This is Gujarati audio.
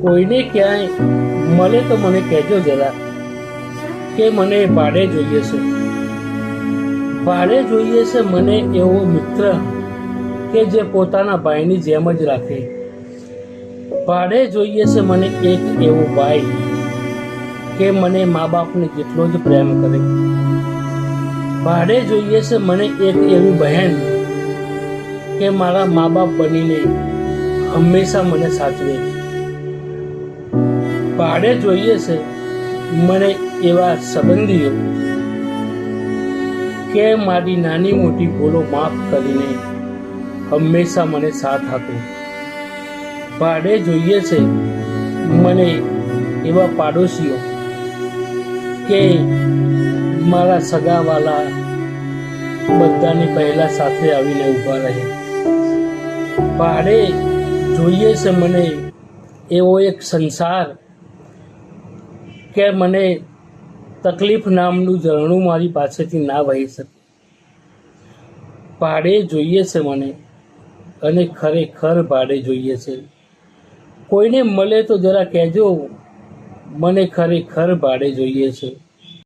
કોઈને ક્યાંય મળે તો મને કહેજો જરા કે મને ભાડે જોઈએ છે. ભાડે જોઈએ છે મને એવો મિત્ર કે જે પોતાના ભાઈની જેમ જ રાખે. ભાડે જોઈએ છે મને એક એવો ભાઈ કે મને મા બાપને જેટલો જ પ્રેમ કરે. ભાડે જોઈએ છે મને એક એવી બહેન કે મારા મા બાપ બનીને હંમેશા મને સાચવે. ભાડે જોઈએ છે મને એવા સંબંધીઓ કે મારી નાની મોટી ભૂલો માફ કરીને હંમેશા મને સાથ આપે. ભાડે જોઈએ છે મને એવા પાડોશીઓ કે મારા સગાવાલા બધાની પહેલા સાથે આવીને ઊભા રહે. ભાડે જોઈએ છે મને એવો એક સંસાર કે મને તકલીફ નામનું ઝરણું મારી પાસેથી ના વહી શકે. ભાડે જોઈએ છે મને, અને ખરેખર ભાડે જોઈએ છે. કોઈને મળે તો જરા કહેજો મને ખરેખર ભાડે જોઈએ છે.